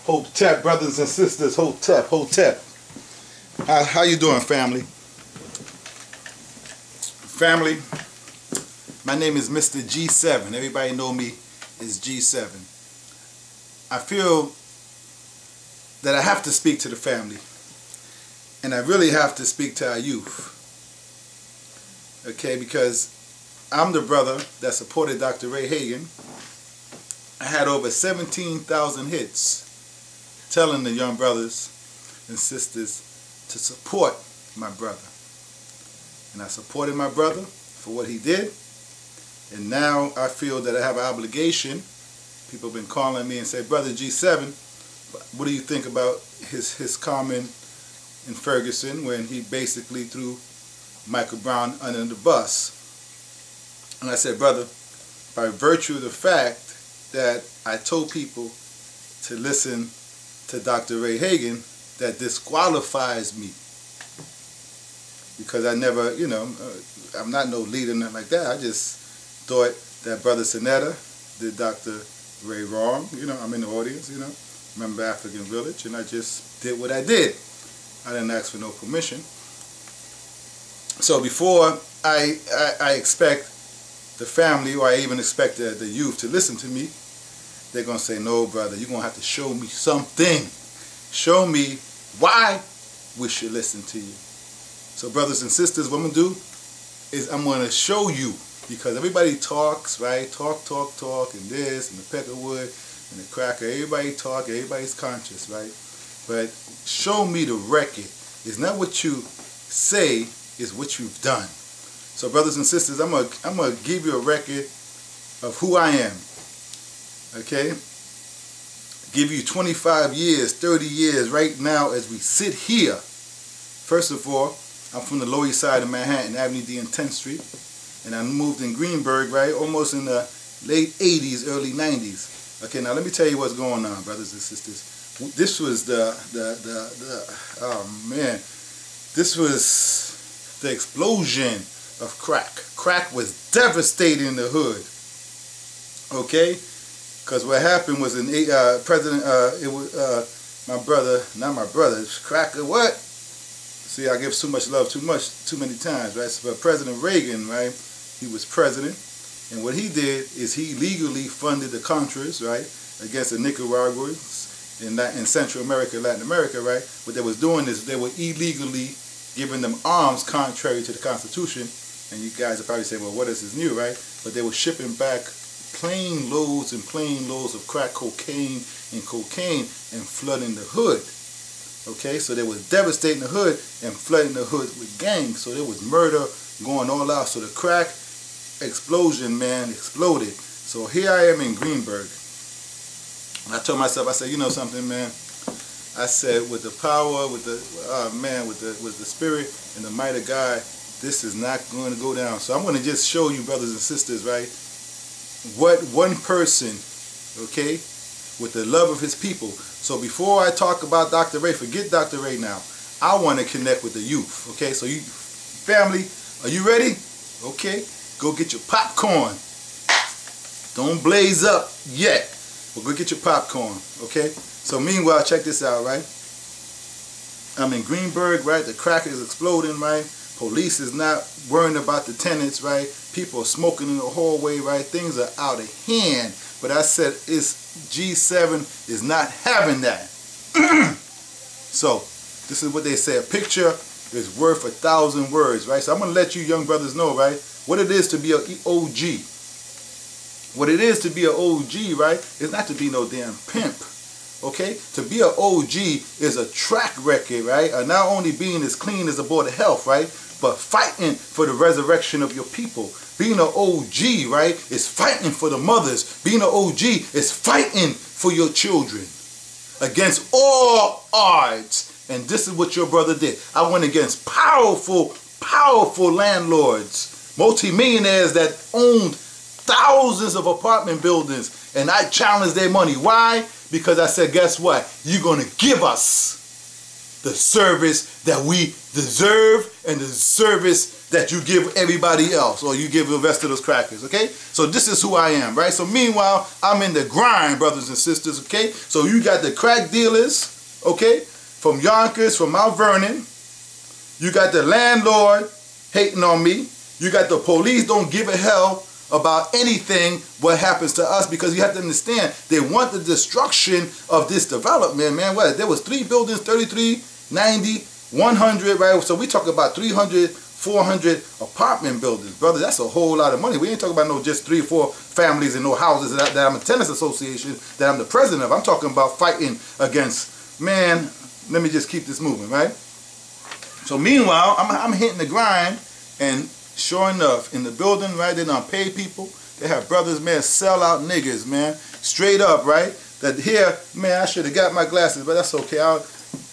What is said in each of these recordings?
Hotep, brothers and sisters, Hotep, Hotep. How you doing, family? Family, my name is Mr. G7. Everybody know me as G7. I feel that I have to speak to the family, and I really have to speak to our youth. Okay, because I'm the brother that supported Dr. Ray Hagin. I had over 17,000 hits telling the young brothers and sisters to support my brother. And I supported my brother for what he did. And now I feel that I have an obligation. People have been calling me and say, Brother G7, what do you think about his comment in Ferguson when he basically threw Michael Brown under the bus? And I said, brother, by virtue of the fact that I told people to listen to Dr. Ray Hagin, that disqualifies me. Because I never, you know, I'm not no leader, nothing like that. I just thought that Brother Sinetta did Dr. Ray wrong. You know, I'm in the audience, you know. Remember African Village, and I just did what I did. I didn't ask for no permission. So before I expect the family, or I even expect the youth to listen to me, they're going to say, no, brother, you're going to have to show me something. Show me why we should listen to you. So brothers and sisters, what I'm going to do is I'm going to show you, because everybody talks, right? Talk, and this, and the peckerwood, and the cracker. Everybody talk, everybody's conscious, right? But show me the record. It's not what you say, it's what you've done. So brothers and sisters, I'm gonna give you a record of who I am. Okay? Give you 25 years, 30 years right now as we sit here. First of all, I'm from the Lower East Side of Manhattan, Avenue D and 10th Street. And I moved in Greenburgh, right, almost in the late 80s, early 90s. Okay, now let me tell you what's going on, brothers and sisters. This was oh man, this was the explosion of crack. Crack was devastating the hood. Okay, because what happened was my brother, not my brother, cracker. What? See, I give too much love too many times, right? So President Reagan, right? He was president, and what he did is he legally funded the Contras, right, against the Nicaraguans in Central America, Latin America, right? What they was doing is they were illegally giving them arms contrary to the Constitution. And you guys are probably saying, well, what is this new, right? But they were shipping back plane loads and plane loads of crack cocaine and flooding the hood. Okay, so they was devastating the hood and flooding the hood with gangs. So there was murder going all out. So the crack explosion, man, exploded. So here I am in Greenburgh. And I told myself, I said, you know something, man? I said, with the power, with the spirit and the might of God, this is not going to go down. So I'm going to just show you, brothers and sisters, right, what one person, okay, with the love of his people. So before I talk about Dr. Ray, forget Dr. Ray now. I want to connect with the youth, okay? So you, family, are you ready? Okay, go get your popcorn. Don't blaze up yet, but go get your popcorn, okay? So meanwhile, check this out, right? I'm in Greenburgh, right? The crack is exploding, right? Police is not worrying about the tenants, right? People are smoking in the hallway, right? Things are out of hand. But I said, G7 is not having that. So, this is what they say. A picture is worth 1,000 words, right? So I'm going to let you young brothers know, right, what it is to be an OG. What it is to be an OG, right, is not to be no damn pimp. Okay, to be an OG is a track record, right? Not only being as clean as a board of health, right, but fighting for the resurrection of your people. Being an OG, right, is fighting for the mothers. Being an OG is fighting for your children against all odds. And this is what your brother did. I went against powerful landlords, multimillionaires that owned thousands of apartment buildings, and I challenged their money. Why? Because I said, guess what? You're going to give us the service that we deserve and the service that you give everybody else, or you give the rest of those crackers, okay? So this is who I am, right? So meanwhile, I'm in the grind, brothers and sisters, okay? So you got the crack dealers, okay, from Yonkers, from Mount Vernon. You got the landlord hating on me. You got the police don't give a hell about anything what happens to us, because you have to understand, they want the destruction of this development, man. What? There was 3 buildings, 33, 90, 100, right? So we talk about 300, 400 apartment buildings, brother. That's a whole lot of money. We ain't talking about no just 3 or 4 families and no houses that I'm a tennis association that I'm the president of. I'm talking about fighting against, man, let me just keep this moving, right? So meanwhile, I'm hitting the grind, and sure enough, in the building, right, they done pay people. They have brothers, man, sell out niggas, man. Straight up, right? That here, man, I should have got my glasses, but that's okay.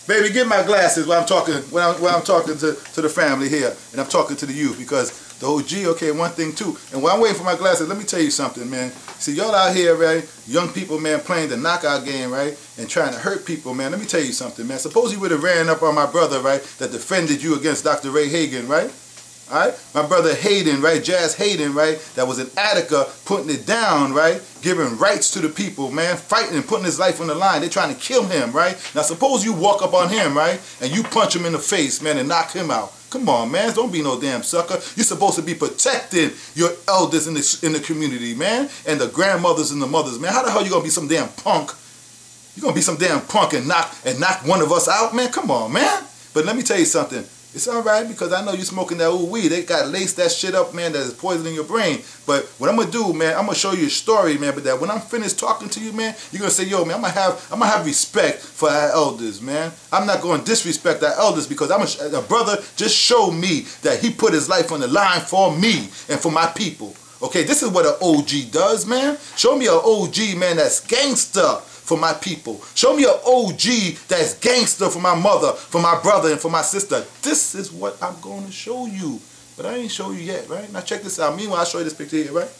Baby, get my glasses when I'm talking to the family here, and I'm talking to the youth, because the OG, okay, one thing too. And while I'm waiting for my glasses, let me tell you something, man. See, y'all out here, right, young people, man, playing the knockout game, right, and trying to hurt people, man. Let me tell you something, man. Suppose you would have ran up on my brother, right, that defended you against Dr. Ray Hagin, right? All right, my brother Hayden, right, Jazz Hayden, right, that was in Attica, putting it down, right, giving rights to the people, man, fighting and putting his life on the line. They're trying to kill him, right? Now suppose you walk up on him, right, and you punch him in the face, man, and knock him out. Come on, man, don't be no damn sucker. You're supposed to be protecting your elders in the community, man, and the grandmothers and the mothers, man. How the hell you gonna be some damn punk? You gonna be some damn punk and knock one of us out, man? Come on, man. But let me tell you something. It's all right, because I know you smoking that old weed. They got laced that shit up, man, that is poisoning your brain. But what I'm gonna do, man, I'm gonna show you a story, man. But that when I'm finished talking to you, man, you're gonna say, yo, man, I'm gonna have respect for our elders, man. I'm not gonna disrespect our elders, because a brother just showed me that he put his life on the line for me and for my people. Okay, this is what an OG does, man. Show me an OG, man, that's gangster for my people. Show me an OG that's gangster for my mother, for my brother, and for my sister. This is what I'm going to show you. But I ain't show you yet, right? Now check this out. Meanwhile, I'll show you this picture here, right?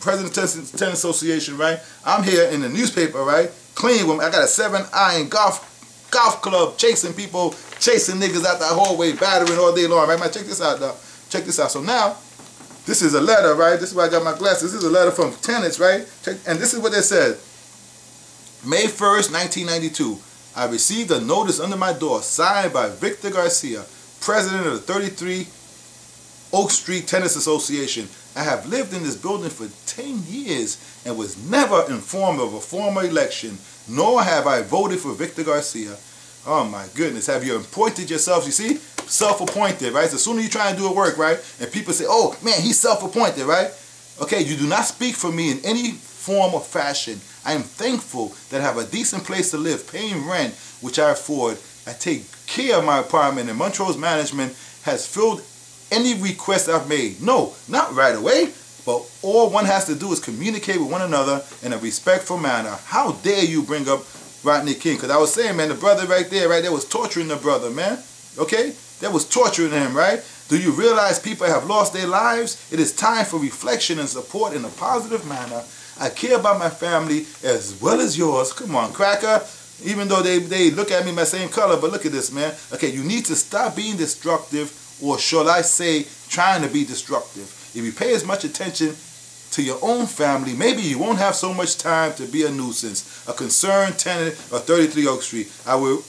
President of the Tennis Association, right? I'm here in the newspaper, right? Clean with me. I got a 7-iron golf club, chasing people, chasing niggas out the hallway, battering all day long, right? Man, check this out, though. Check this out. So now, this is a letter, right? This is why I got my glasses. This is a letter from tenants, right? And this is what they said. May 1st, 1992, I received a notice under my door signed by Victor Garcia, president of the 33 Oak Street Tennis Association. I have lived in this building for 10 years and was never informed of a former election, nor have I voted for Victor Garcia. Oh my goodness, have you appointed yourselves? You see, self-appointed, right? So as soon as you try and do a work, right, and people say, oh man, he's self-appointed, right? Okay, you do not speak for me in any form or fashion. I am thankful that I have a decent place to live, paying rent, which I afford. I take care of my apartment, and Montrose management has filled any request I've made. No, not right away, but all one has to do is communicate with one another in a respectful manner. How dare you bring up Rodney King? Because I was saying, man, the brother right there, was torturing the brother, man. Okay? That was torturing him, right? Do you realize people have lost their lives? It is time for reflection and support in a positive manner. I care about my family as well as yours. Come on, cracker. Even though they look at me my same color, but look at this, man. Okay, you need to stop being destructive, or shall I say, trying to be destructive. If you pay as much attention to your own family, maybe you won't have so much time to be a nuisance. A concerned tenant of 33 Oak Street. I will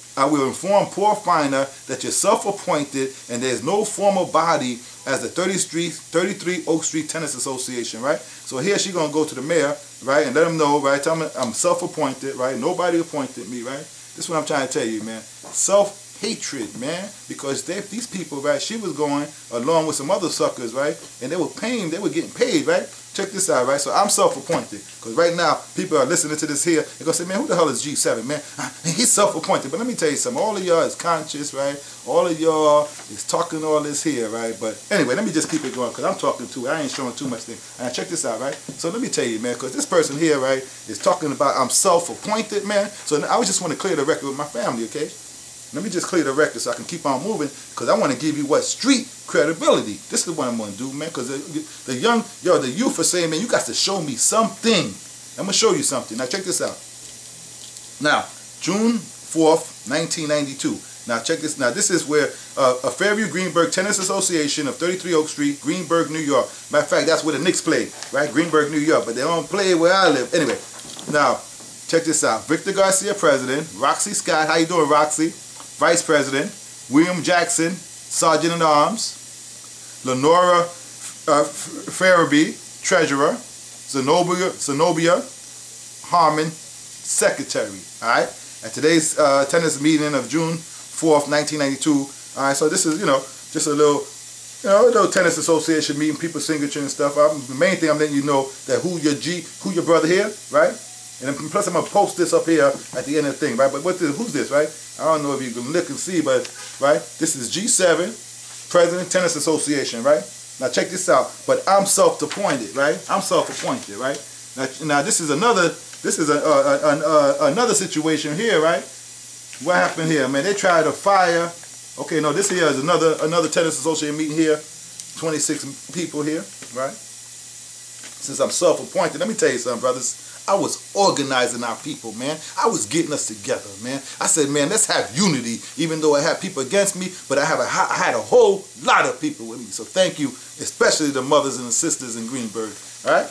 inform poor Finer that you're self-appointed and there's no formal body as the 33 Oak Street Tennis Association, right? So here she's going to go to the mayor, right, and let him know, right, tell him I'm self-appointed, right, nobody appointed me, right? This is what I'm trying to tell you, man. Self-hatred, man, because these people, right, she was going along with some other suckers, right, and they were getting paid, right? Check this out, right? So I'm self-appointed, because right now people are listening to this here. They're gonna say, man, who the hell is G7, man? He's self-appointed. But let me tell you something. All of y'all is conscious, right? All of y'all is talking all this here, right? But anyway, let me just keep it going, because I'm talking too. I ain't showing too much thing. And check this out, right? So let me tell you, man, because this person here, right, is talking about I'm self-appointed, man. So I just want to clear the record with my family, okay? Let me just clear the record so I can keep on moving, because I want to give you what? Street credibility. This is what I'm going to do, man, because the youth are saying, man, you got to show me something. I'm going to show you something. Now, check this out. Now, June 4th, 1992, Now check this. Now this is where a Fairview Greenburgh Tennis Association of 33 Oak Street, Greenburgh, New York. Matter of fact, that's where the Knicks play, right? Greenburgh, New York. But they don't play where I live. Anyway, now check this out. Victor Garcia, president. Roxy Scott, how you doing, Roxy? Vice president. William Jackson, sergeant at arms. Lenora Farabee, treasurer. Zenobia Harmon, secretary. All right. At today's tennis meeting of June 4th, 1992. All right, so this is, just a little, a little tennis association meeting, people's signature and stuff. The main thing I'm letting you know that who your brother here, right? And then plus I'm gonna post this up here at the end of the thing, right? But who's this, right? I don't know if you can look and see, but right, this is G7, President Tennis Association, right? Now check this out. But I'm self-appointed, right? I'm self-appointed, right? Now this is another. This is another situation here, right? What happened here, man? They tried to fire. Okay, no, this here is another tennis association meeting here. 26 people here, right? Since I'm self-appointed, let me tell you something, brothers. I was organizing our people, man. I was getting us together, man. I said, man, let's have unity, even though I had people against me, but I had a whole lot of people with me. So thank you, especially the mothers and the sisters in Greenburgh, all right?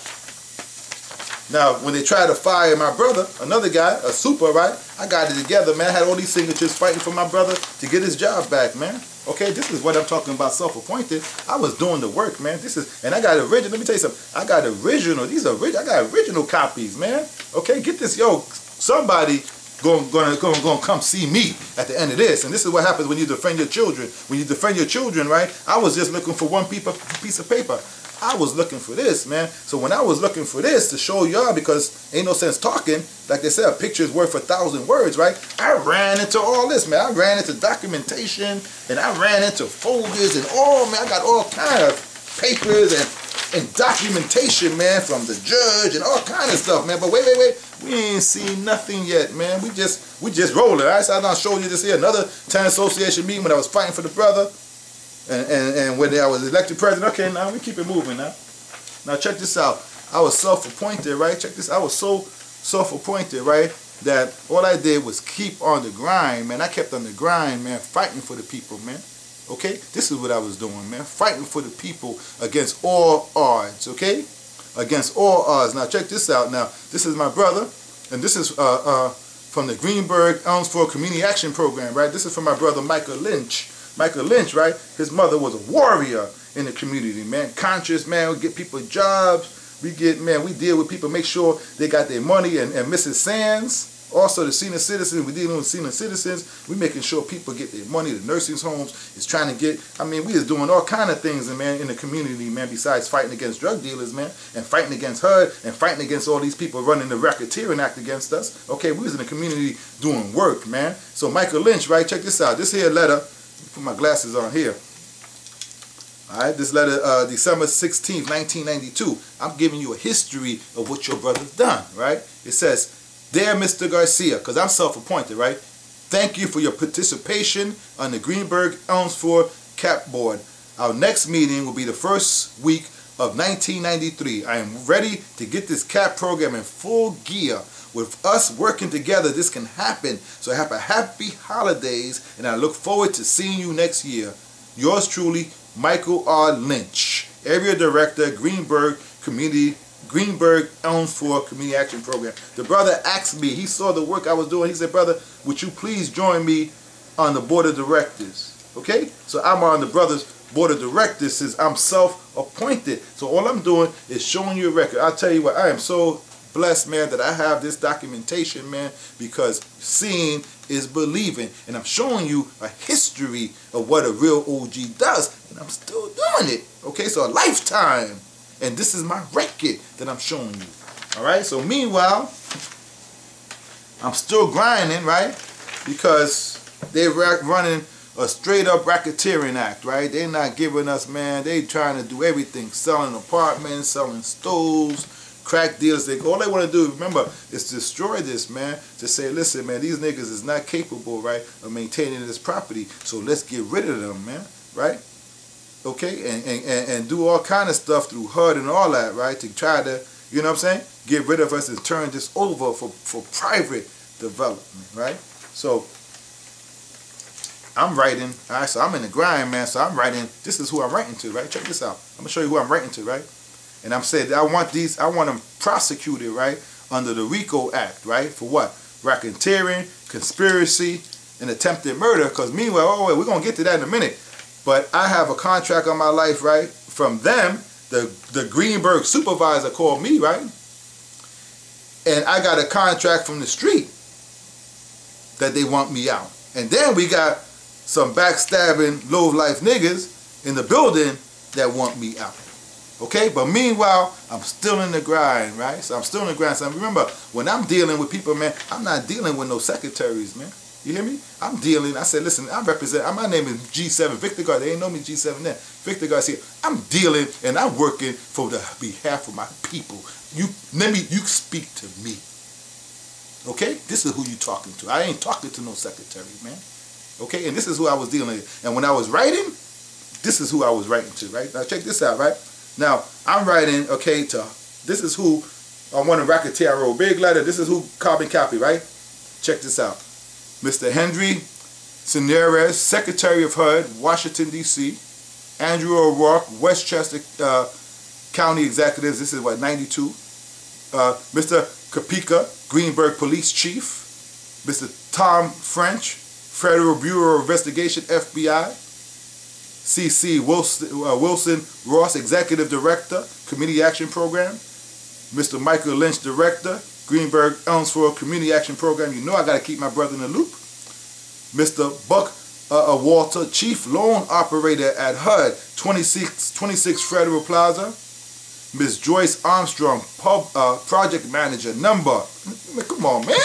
Now, when they tried to fire my brother, another guy, a super, right? I got it together, man. I had all these signatures fighting for my brother to get his job back, man. Okay, this is what I'm talking about, self-appointed. I was doing the work, man. And I got original. Let me tell you something. I got original. I got original copies, man. Okay, get this, somebody gonna come see me at the end of this. And this is what happens when you defend your children. When you defend your children, right? I was just looking for one piece of paper. I was looking for this, man. So when I was looking for this to show y'all, because ain't no sense talking, like they said, a picture is worth 1,000 words, right? I ran into all this, man. I ran into documentation, and I ran into folders, and man, I got all kind of papers and documentation, man, from the judge and all kind of stuff, man. But wait. We ain't seen nothing yet, man. We just rolling, all right? So I'm showing you this here, another tennis association meeting when I was fighting for the brother. And when I was elected president, okay, now we keep it moving now. Now check this out. I was self-appointed, right? Check this. I was so self-appointed, right, that all I did was keep on the grind, man. I kept on the grind, man, fighting for the people, man. Okay? This is what I was doing, man. Fighting for the people against all odds, okay? Against all odds. Now check this out. Now, this is my brother, and this is from the Greenburgh Elmsford Community Action Program, right? This is from my brother Michael Lynch. Michael Lynch, right? His mother was a warrior in the community, man. Conscious, man. We get people jobs. We deal with people, make sure they got their money. And Mrs. Sands, also the senior citizens, we're dealing with senior citizens. We're making sure people get their money. The nursing homes is trying to get, we is doing all kind of things, man, in the community, man, besides fighting against drug dealers, man, and fighting against HUD, and fighting against all these people running the racketeering act against us. Okay, we was in the community doing work, man. So Michael Lynch, right? Check this out. This here letter. Put my glasses on here. All right, this letter, December 16th, 1992. I'm giving you a history of what your brother's done, right? It says, "Dear Mr. Garcia," because I'm self-appointed, right? "Thank you for your participation on the Greenburgh Elmsford CAP Board. Our next meeting will be the first week of 1993. I am ready to get this CAP program in full gear. With us working together, this can happen. So have a happy holidays, and I look forward to seeing you next year. Yours truly, Michael R. Lynch, Area Director, Greenburgh Elmsford Community Action Program." The brother asked me, he saw the work I was doing. He said, "Brother, would you please join me on the board of directors?" Okay? So I'm on the brother's board of directors since I'm self-appointed. So all I'm doing is showing you a record. I'll tell you what, I am so blessed, man, that I have this documentation, man, because seeing is believing, and I'm showing you a history of what a real OG does, and I'm still doing it. Okay, so a lifetime, and this is my record that I'm showing you. All right, so meanwhile, I'm still grinding, right, because they're running a straight up racketeering act, right? They're not giving us, man, they trying to do everything, selling apartments, selling stoves, crack deals. All they want to do, remember, is destroy this, man. To say, listen, man, these niggas is not capable, right, of maintaining this property. So let's get rid of them, man, right? Okay, and do all kind of stuff through HUD and all that, right, to try to, you know what I'm saying, get rid of us and turn this over for private development, right? So I'm writing, all right, so I'm in the grind, man, so I'm writing, this is who I'm writing to, right? Check this out. I'm going to show you who I'm writing to, right? And I'm saying, I want them prosecuted, right, under the RICO Act, right? For what? Racketeering, conspiracy, and attempted murder, because meanwhile, oh wait, we're going to get to that in a minute. But I have a contract on my life, right? From them, the Greenberg supervisor called me, right? And I got a contract from the street that they want me out. And then we got some backstabbing, low-life niggas in the building that want me out. Okay? But meanwhile, I'm still in the grind, right? So I'm still in the grind. So remember, when I'm dealing with people, man, I'm not dealing with no secretaries, man. You hear me? I'm dealing, I said, listen, I represent, my name is G7, Victor Garcia. They ain't know me G7 then. Victor Garcia. I'm dealing and I'm working for the behalf of my people. You speak to me. Okay? This is who you talking to. I ain't talking to no secretary, man. Okay? And this is who I was dealing with. And when I was writing, this is who I was writing to, right? Now check this out, right? Now, I'm writing, okay, to, this is who, I want to racketeer, I wrote big letter, this is who carbon copy, right? Check this out. Mr. Henry Cineres, Secretary of HUD, Washington, D.C. Andrew O'Rourke, Westchester County Executives, this is what, 92. Mr. Kapika, Greenberg Police Chief. Mr. Tom French, Federal Bureau of Investigation, FBI. C.C. Wilson Ross, Executive Director, Community Action Program. Mr. Michael Lynch, Director, Greenberg Elmsford Community Action Program. You know I got to keep my brother in the loop. Mr. Buck Walter, Chief Loan Operator at HUD, 26 Federal Plaza. Ms. Joyce Armstrong, Project Manager, number, come on, man,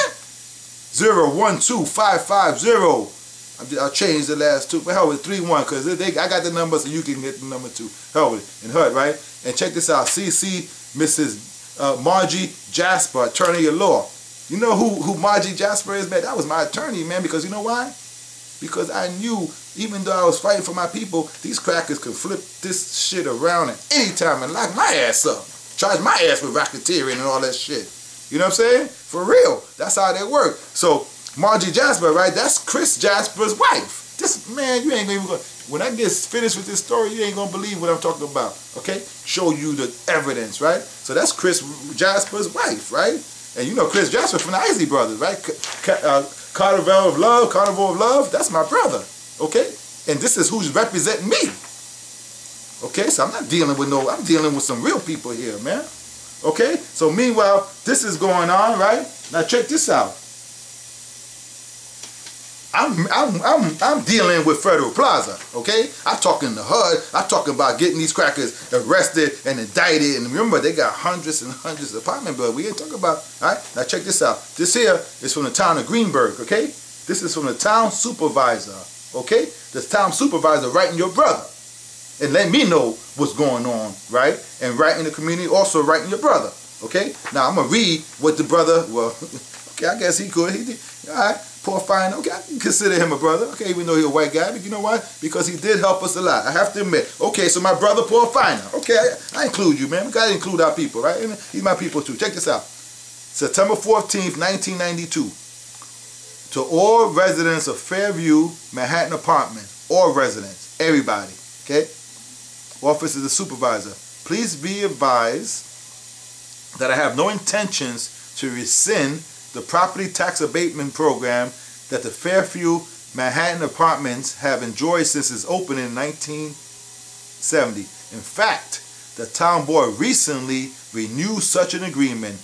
012550. I'll change the last two, but hell with 31, because I got the number, so you can get the number 2. Hell with it, in HUD, right? And check this out, CC Mrs. Margie Jasper, attorney at law. You know who Margie Jasper is, man? That was my attorney, man, because you know why? Because I knew, even though I was fighting for my people, these crackers could flip this shit around at any time and lock my ass up. Charge my ass with racketeering and all that shit. You know what I'm saying? For real. That's how they work. So, Margie Jasper, right? That's Chris Jasper's wife. This, man, you ain't even gonna, when I get finished with this story, you ain't gonna believe what I'm talking about. Okay? Show you the evidence, right? So that's Chris Jasper's wife, right? And you know Chris Jasper from the Isley Brothers, right? Carnival of Love, that's my brother. Okay? And this is who's representing me. Okay? So I'm not dealing with I'm dealing with some real people here, man. Okay? So meanwhile, this is going on, right? Now check this out. I'm dealing with Federal Plaza, okay? I'm talking to HUD. I'm talking about getting these crackers arrested and indicted. And remember, they got hundreds and hundreds of apartment buildings. We ain't talking about, all right? Now check this out. This here is from the town of Greenberg, okay? This is from the town supervisor, okay? The town supervisor writing your brother. And let me know what's going on, right? And writing the community, also writing your brother, okay? Now I'm going to read what the brother, well, okay, I guess he could. He did, all right. Poor Fine, okay, I can consider him a brother, okay, even though he's a white guy, but you know why? Because he did help us a lot, I have to admit. Okay, so my brother, Paul Finer, okay, I include you, man. We gotta include our people, right? And he's my people too. Check this out. September 14th, 1992. To all residents of Fairview, Manhattan Apartment, all residents, everybody, okay? Office of the supervisor. Please be advised that I have no intentions to rescind the property tax abatement program that the Fairview Manhattan Apartments have enjoyed since its opening in 1970. In fact, the town board recently renewed such an agreement.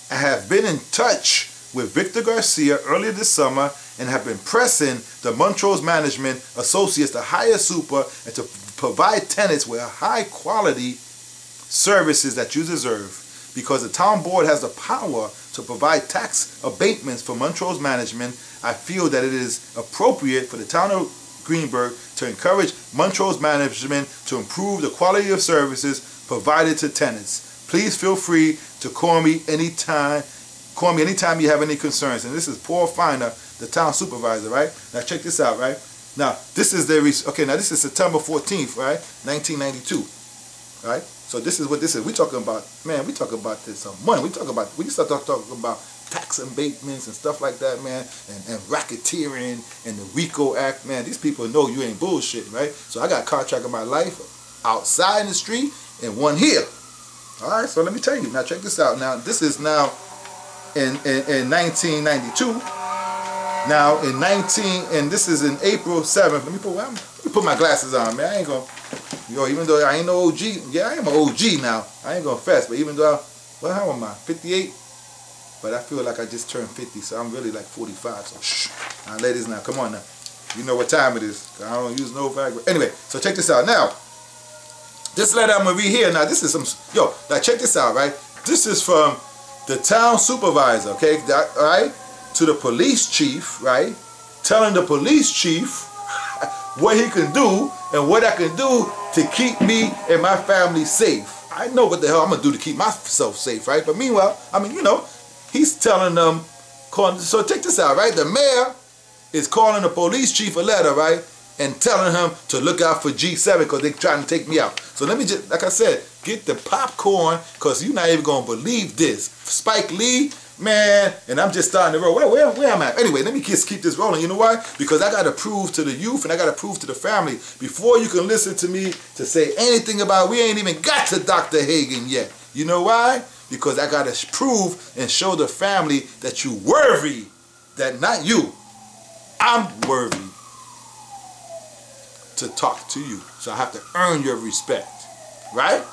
I have been in touch with Victor Garcia earlier this summer and have been pressing the Montrose Management Associates to hire super and to provide tenants with high quality services that you deserve. Because the town board has the power to provide tax abatements for Montrose Management, I feel that it is appropriate for the town of Greenberg to encourage Montrose Management to improve the quality of services provided to tenants. Please feel free to call me anytime. Call me anytime you have any concerns. And this is Paul Finer, the town supervisor, right? Now check this out, right? Now this is now this is September 14th, right? 1992, right? So this is what this is. We talking about, man, we talking about this money. We start talking about tax abatements and stuff like that, man, and racketeering and the RICO Act, man. These people know you ain't bullshit, right? So I got a contract of my life outside in the street and one here. All right, so let me tell you. Now check this out. Now this is now in 1992. Now and this is in April 7th. Let me put my glasses on, man. I ain't gonna, even though I ain't no OG, yeah, I am an OG now. I ain't gonna fess, but even though, well, how am I? 58? But I feel like I just turned 50, so I'm really like 45. So shh. Now, ladies, now come on now. You know what time it is. I don't use no fact. Anyway, so check this out. Now, this letter I'm gonna read here. Now, this is some, now check this out, right? This is from the town supervisor, okay? All right? To the police chief, right? Telling the police chief what he can do and what I can do to keep me and my family safe. I know what the hell I'm gonna do to keep myself safe, right? But meanwhile, I mean, he's telling them, so check this out, right? The mayor is calling the police chief a letter, right? And telling him to look out for G7 because they're trying to take me out. So let me just, like I said, get the popcorn because you're not even gonna believe this. Spike Lee, man, and I'm just starting to roll. Where am I? Anyway, let me just keep this rolling. You know why? Because I got to prove to the youth and I got to prove to the family before you can listen to me to say anything about, we ain't even got to Dr. Hagin yet. You know why? Because I got to prove and show the family that you worthy, that not you, I'm worthy to talk to you. So I have to earn your respect. Right?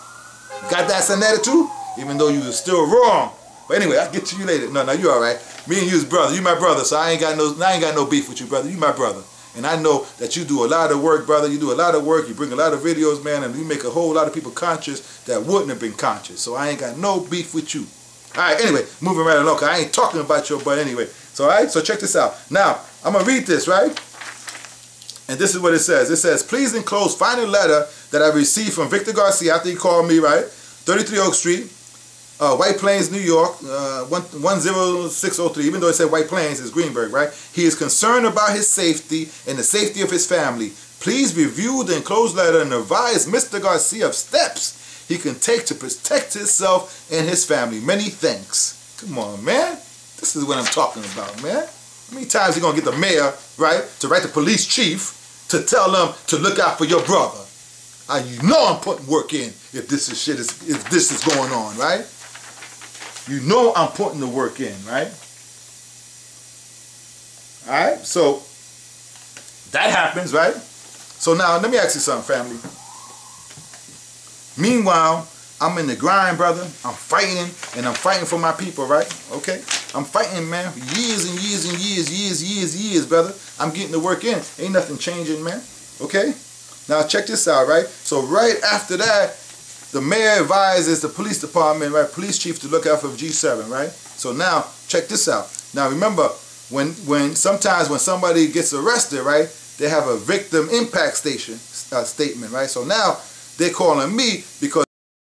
Got that Sonetta too? Even though you were still wrong. But anyway, I'll get to you later. No, you all right. Me and you's brother. You my brother, so I ain't got no beef with you, brother. You my brother. And I know that you do a lot of work, brother. You do a lot of work. You bring a lot of videos, man, and you make a whole lot of people conscious that wouldn't have been conscious. So I ain't got no beef with you. All right, anyway, moving right along, 'cause I ain't talking about your butt anyway. So, all right, so check this out. Now, I'm going to read this, right? And this is what it says. It says, please enclose final letter that I received from Victor Garcia after he called me, right? 33 Oak Street. White Plains, New York, 10603. Even though it said White Plains, it's Greenberg, right? He is concerned about his safety and the safety of his family. Please review the enclosed letter and advise Mr. Garcia of steps he can take to protect himself and his family. Many thanks. Come on, man. This is what I'm talking about, man. How many times you gonna get the mayor, right, to write the police chief to tell them to look out for your brother? You know I'm putting work in if this is going on, right? You know I'm putting the work in, right? Alright, so that happens, right? So now let me ask you something, family. Meanwhile, I'm in the grind, brother. I'm fighting, and I'm fighting for my people, right? Okay? I'm fighting, man, for years and years and years, brother. I'm getting the work in. Ain't nothing changing, man. Okay? Now check this out, right? So right after that, the mayor advises the police department, right, police chief to look out for G7, right? So now, check this out. Now remember, sometimes when somebody gets arrested, right, they have a victim impact statement, right? So now they're calling me because